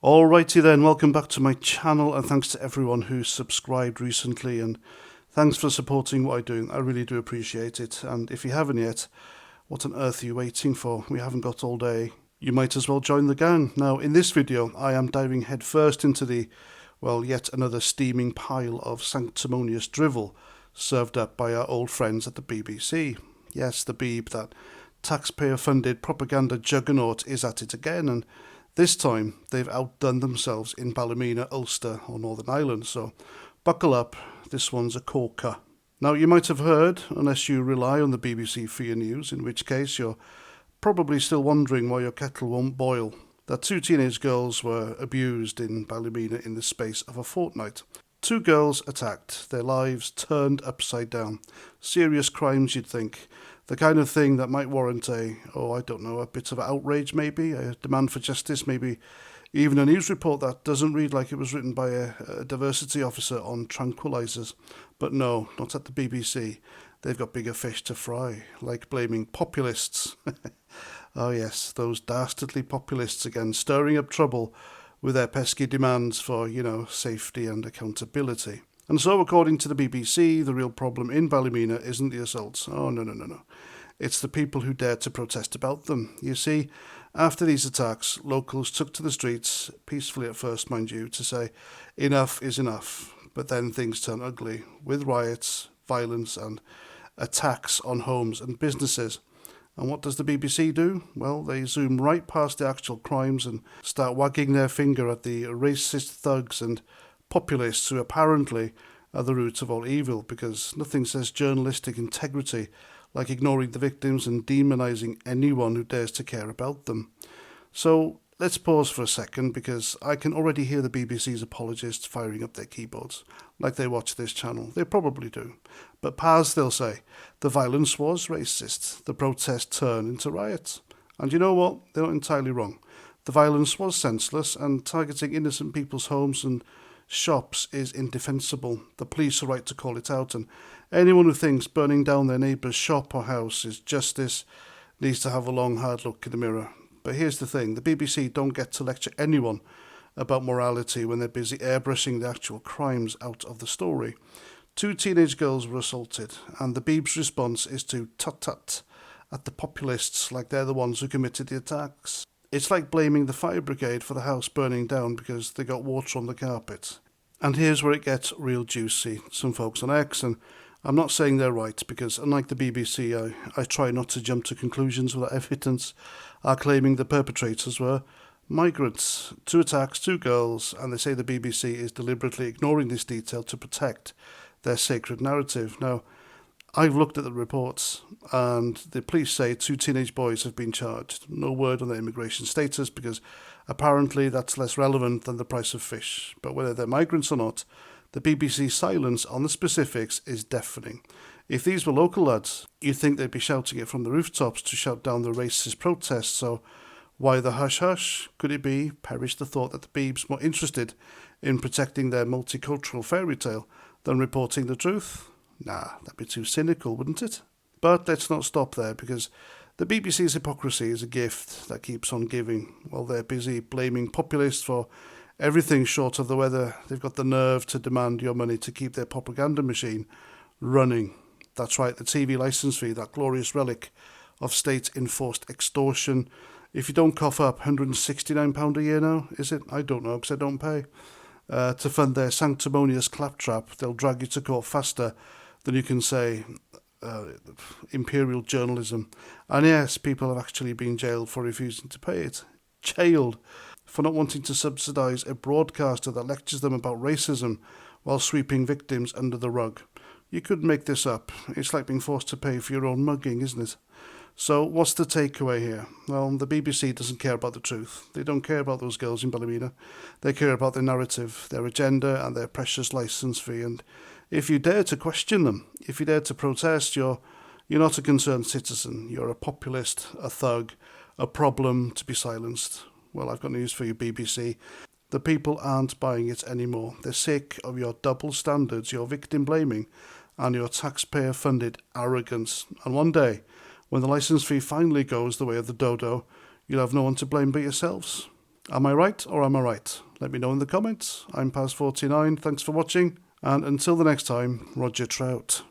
Alrighty then, welcome back to my channel, and thanks to everyone who subscribed recently, and thanks for supporting what I do. I really do appreciate it. And if you haven't yet, what on earth are you waiting for? We haven't got all day. You might as well join the gang. Now, in this video, I am diving headfirst into yet another steaming pile of sanctimonious drivel served up by our old friends at the BBC. Yes, the Beeb, that taxpayer-funded propaganda juggernaut, is at it again, and this time they've outdone themselves in Ballymena, Ulster, or Northern Ireland, so buckle up, this one's a corker. Now, you might have heard, unless you rely on the BBC for your news, in which case you're probably still wondering why your kettle won't boil, that two teenage girls were abused in Ballymena in the space of a fortnight. Two girls attacked, their lives turned upside down. Serious crimes, you'd think. The kind of thing that might warrant a bit of outrage maybe, a demand for justice, maybe even a news report that doesn't read like it was written by a diversity officer on tranquilizers. But no, not at the BBC. They've got bigger fish to fry, like blaming populists. Oh yes, those dastardly populists again, stirring up trouble with their pesky demands for, safety and accountability. And so, according to the BBC, the real problem in Ballymena isn't the assaults. Oh, no. It's the people who dared to protest about them. You see, after these attacks, locals took to the streets, peacefully at first, mind you, to say, enough is enough. But then things turned ugly, with riots, violence, and attacks on homes and businesses. And what does the BBC do? Well, they zoom right past the actual crimes and start wagging their finger at the racist thugs and populists who apparently are the root of all evil, because nothing says journalistic integrity like ignoring the victims and demonising anyone who dares to care about them. So let's pause for a second, because I can already hear the BBC's apologists firing up their keyboards like they watch this channel. They probably do. But pause, they'll say. The violence was racist. The protest turned into riots. And you know what? They're not entirely wrong. The violence was senseless, and targeting innocent people's homes and shops is indefensible. The police are right to call it out, and anyone who thinks burning down their neighbour's shop or house is justice needs to have a long, hard look in the mirror. But here's the thing, the BBC don't get to lecture anyone about morality when they're busy airbrushing the actual crimes out of the story. Two teenage girls were assaulted, and the Beeb's response is to tut-tut at the populists like they're the ones who committed the attacks. It's like blaming the fire brigade for the house burning down because they got water on the carpet. And here's where it gets real juicy. Some folks on X, and I'm not saying they're right, because unlike the BBC, I try not to jump to conclusions without evidence, are claiming the perpetrators were migrants. Two attacks, two girls, and they say the BBC is deliberately ignoring this detail to protect their sacred narrative. Now, I've looked at the reports, and the police say two teenage boys have been charged. No word on their immigration status, because apparently that's less relevant than the price of fish. But whether they're migrants or not, the BBC's silence on the specifics is deafening. If these were local lads, you'd think they'd be shouting it from the rooftops to shout down the racist protests. So why the hush-hush? Could it be, perish the thought, that the Beeb's more interested in protecting their multicultural fairy tale than reporting the truth? Nah, that'd be too cynical, wouldn't it? But let's not stop there, because the BBC's hypocrisy is a gift that keeps on giving. While they're busy blaming populists for everything short of the weather, they've got the nerve to demand your money to keep their propaganda machine running. That's right, the TV licence fee, that glorious relic of state-enforced extortion. If you don't cough up £169 a year now, is it? I don't know, because I don't pay. To fund their sanctimonious claptrap, they'll drag you to court faster than you can say imperial journalism. And yes, people have actually been jailed for refusing to pay it. Jailed for not wanting to subsidise a broadcaster that lectures them about racism while sweeping victims under the rug. You could make this up. It's like being forced to pay for your own mugging, isn't it? So what's the takeaway here? Well, the BBC doesn't care about the truth. They don't care about those girls in Ballymena. They care about their narrative, their agenda, and their precious licence fee. And if you dare to question them, if you dare to protest, you're not a concerned citizen. You're a populist, a thug, a problem to be silenced. Well, I've got news for you, BBC. The people aren't buying it anymore. They're sick of your double standards, your victim blaming, and your taxpayer-funded arrogance. And one day, when the licence fee finally goes the way of the dodo, you'll have no one to blame but yourselves. Am I right or am I right? Let me know in the comments. I'm Paz49. Thanks for watching. And until the next time, Roger Trout.